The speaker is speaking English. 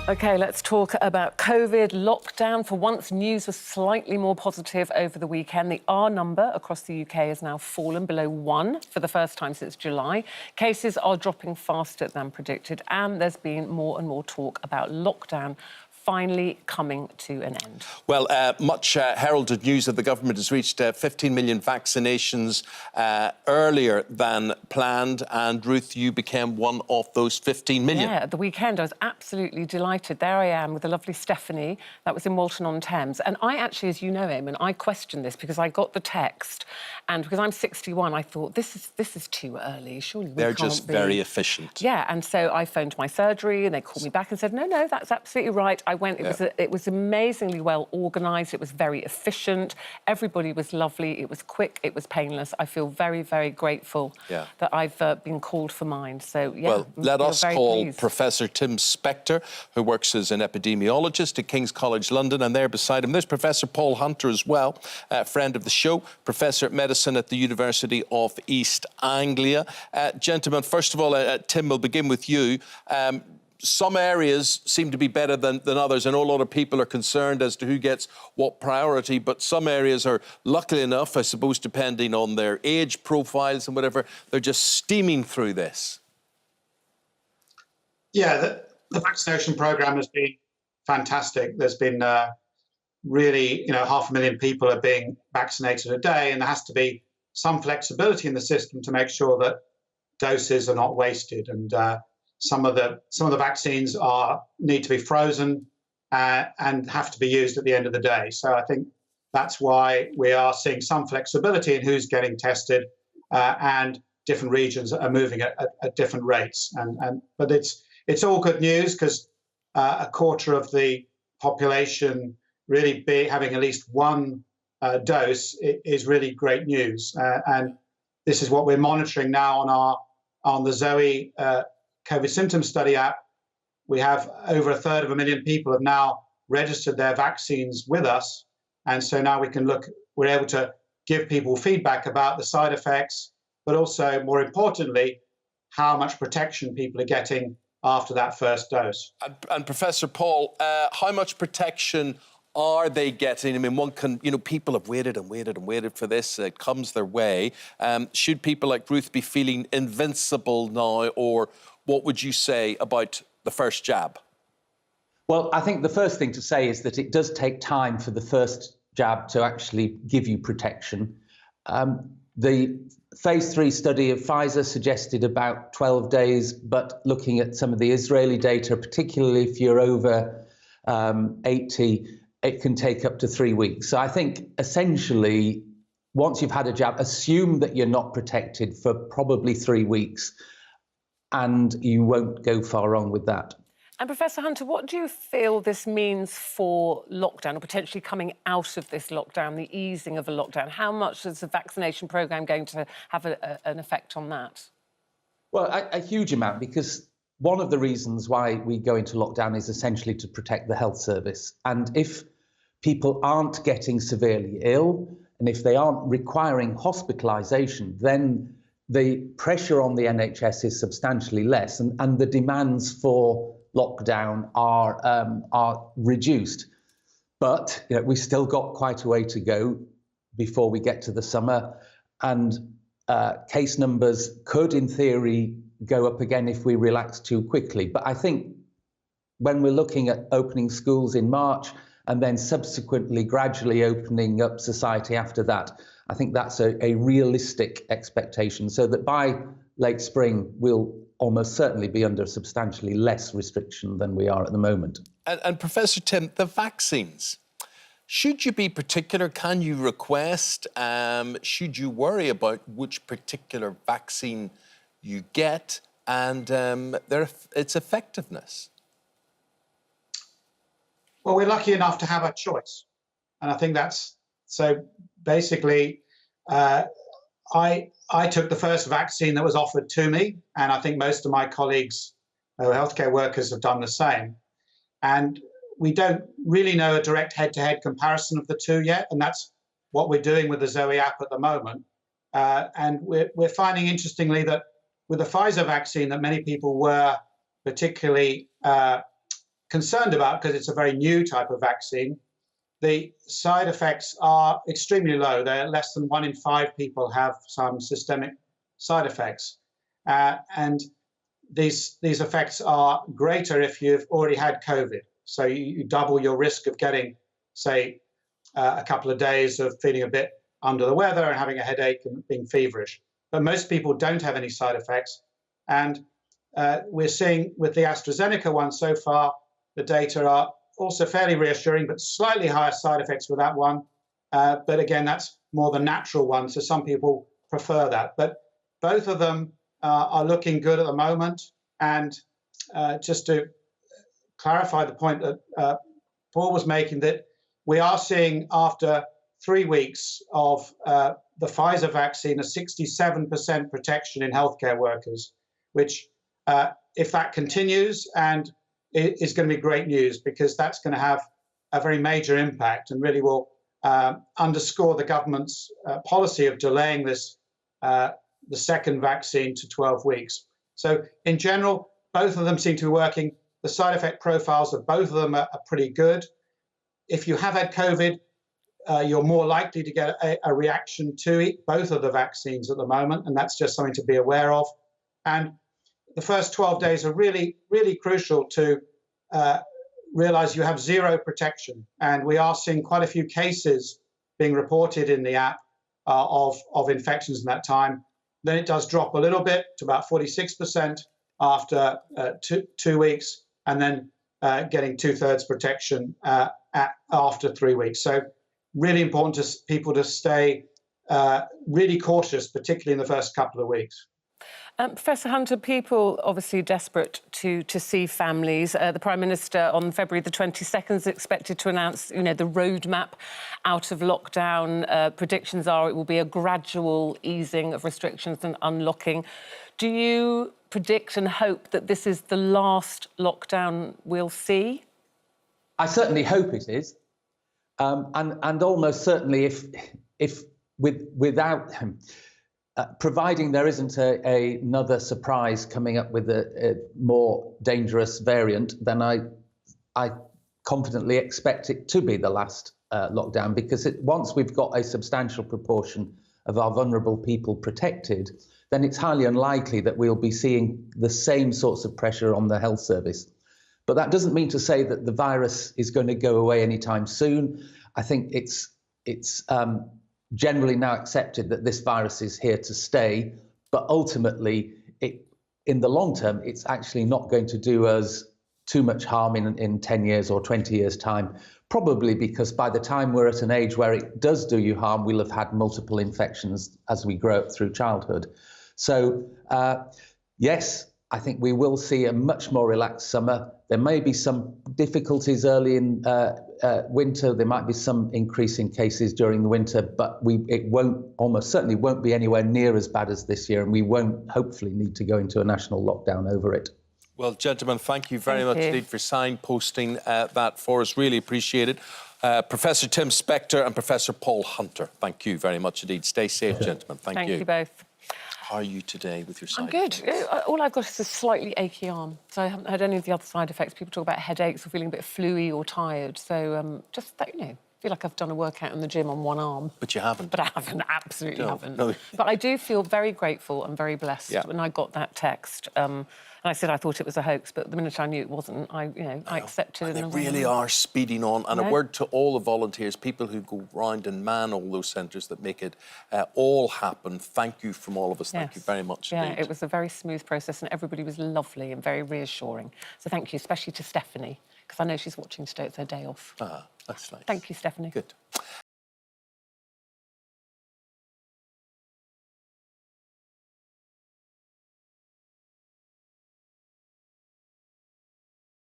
OK, let's talk about COVID lockdown. For once, news was slightly more positive over the weekend. The R number across the UK has now fallen below 1 for the first time since July. Cases are dropping faster than predicted, and there's been more and more talk about lockdown finally coming to an end. Well, much heralded news that the government has reached 15 million vaccinations earlier than planned. And Ruth, you became one of those 15 million. Yeah, at the weekend I was absolutely delighted. There I am with the lovely Stephanie. That was in Walton-on-Thames. And I actually, as you know, Eamonn, I questioned this because I got the text, and because I'm 61, I thought, this is too early. Surely we They're can't just be. very efficient. Yeah, and so I phoned my surgery and they called me back and said, no, that's absolutely right. I went, it was amazingly well organised, it was very efficient, everybody was lovely, it was quick, it was painless. I feel very, very grateful that I've been called for mine. So, yeah, well, let us call pleased. Professor Tim Spector, who works as an epidemiologist at King's College London, and there beside him there's Professor Paul Hunter as well, friend of the show, Professor of Medicine at the University of East Anglia. Gentlemen, first of all, Tim, we'll begin with you. Some areas seem to be better than others. I know a lot of people are concerned as to who gets what priority, but some areas are, luckily enough, I suppose, depending on their age profiles and whatever, they're just steaming through this. Yeah, the vaccination programme has been fantastic. There's been really, 500,000 people are being vaccinated a day, and there has to be some flexibility in the system to make sure that doses are not wasted. And some of the vaccines need to be frozen and have to be used at the end of the day. So I think that's why we are seeing some flexibility in who's getting tested, and different regions are moving at different rates. But it's all good news, because a quarter of the population really having at least one dose is really great news. And this is what we're monitoring now on the Zoe COVID symptom study app. We have over 1/3 of a million people have now registered their vaccines with us. And so now we're able to give people feedback about the side effects, but also, more importantly, how much protection people are getting after that first dose. And Professor Paul, how much protection are they getting? I mean, people have waited and waited and waited for this. It comes their way. Should people like Ruth be feeling invincible now, or what would you say about the first jab? Well, I think the first thing to say is that it does take time for the first jab to actually give you protection. The phase 3 study of Pfizer suggested about 12 days, but looking at some of the Israeli data, particularly if you're over 80, it can take up to 3 weeks. So I think essentially, once you've had a jab, assume that you're not protected for probably 3 weeks, and you won't go far wrong with that. And Professor Hunter, what do you feel this means for lockdown, or potentially coming out of this lockdown, the easing of a lockdown? How much is the vaccination programme going to have an effect on that? Well, a huge amount, because one of the reasons why we go into lockdown is essentially to protect the health service. And if people aren't getting severely ill, and if they aren't requiring hospitalisation, then the pressure on the NHS is substantially less, and the demands for lockdown are reduced. But we still got quite a way to go before we get to the summer, and case numbers could, in theory, go up again if we relax too quickly. But I think when we're looking at opening schools in March and then subsequently gradually opening up society after that, I think that's a realistic expectation, so that by late spring we'll almost certainly be under substantially less restriction than we are at the moment. And Professor Tim, the vaccines, should you be particular? Can you request? Should you worry about which particular vaccine you get and its effectiveness? Well, we're lucky enough to have a choice. And I think that's, so basically, I took the first vaccine that was offered to me, and I think most of my colleagues, healthcare workers, have done the same. And we don't really know a direct head-to-head comparison of the two yet, and that's what we're doing with the Zoe app at the moment. And we're finding, interestingly, that with the Pfizer vaccine, that many people were particularly concerned about because it's a very new type of vaccine. The side effects are extremely low. They're less than 1 in 5 people have some systemic side effects. And these effects are greater if you've already had COVID. So you double your risk of getting, say, a couple of days of feeling a bit under the weather and having a headache and being feverish. But most people don't have any side effects. And we're seeing with the AstraZeneca one so far, the data are also fairly reassuring, but slightly higher side effects with that one. But again, that's more the natural one. So some people prefer that. But both of them are looking good at the moment. And just to clarify the point that Paul was making, that we are seeing after 3 weeks of the Pfizer vaccine, a 67% protection in healthcare workers, which if that continues, and it is going to be great news because that's going to have a very major impact and really will underscore the government's policy of delaying this, the second vaccine to 12 weeks. So in general, both of them seem to be working. The side effect profiles of both of them are pretty good. If you have had COVID, you're more likely to get a reaction to both of the vaccines at the moment, and that's just something to be aware of. And the first 12 days are really, really crucial to realize you have zero protection. And we are seeing quite a few cases being reported in the app of infections in that time. Then it does drop a little bit to about 46% after 2 weeks, and then getting 2/3 protection after 3 weeks. So really important to people to stay really cautious, particularly in the first couple of weeks. Professor Hunter, people obviously desperate to see families. The Prime Minister on February the 22nd is expected to announce, the roadmap out of lockdown. Predictions are it will be a gradual easing of restrictions and unlocking. Do you predict and hope that this is the last lockdown we'll see? I certainly hope it is, and almost certainly if without providing there isn't another surprise coming up with a more dangerous variant, then I confidently expect it to be the last lockdown, because once we've got a substantial proportion of our vulnerable people protected, then it's highly unlikely that we'll be seeing the same sorts of pressure on the health service. But that doesn't mean to say that the virus is going to go away anytime soon. I think it's generally now accepted that this virus is here to stay, but ultimately, in the long term, it's actually not going to do us too much harm in 10 years or 20 years' time, probably because by the time we're at an age where it does do you harm, we'll have had multiple infections as we grow up through childhood. So, yes, I think we will see a much more relaxed summer. There may be some difficulties early in winter. There might be some increase in cases during the winter, but it almost certainly won't be anywhere near as bad as this year, and we won't hopefully need to go into a national lockdown over it. Well, gentlemen, thank you very much indeed for signposting that for us. Really appreciate it. Professor Tim Spector and Professor Paul Hunter, thank you very much indeed. Stay safe, gentlemen. Thank you. Thank you both. How are you today with your side I'm good. effects? All I've got is a slightly achy arm, so I haven't had any of the other side effects. People talk about headaches or feeling a bit fluey or tired. So just, feel like I've done a workout in the gym on one arm. But you haven't. But I haven't, absolutely haven't. No. But I do feel very grateful and very blessed when I got that text. And I said I thought it was a hoax, but the minute I knew it wasn't, I accepted it. And they really are speeding on. And a word to all the volunteers, people who go round and man all those centres that make it all happen. Thank you from all of us. Thank you very much indeed. Yeah, it was a very smooth process and everybody was lovely and very reassuring. So thank you, especially to Stephanie, because I know she's watching today. It's her day off. That's nice. Thank you, Stephanie. Good.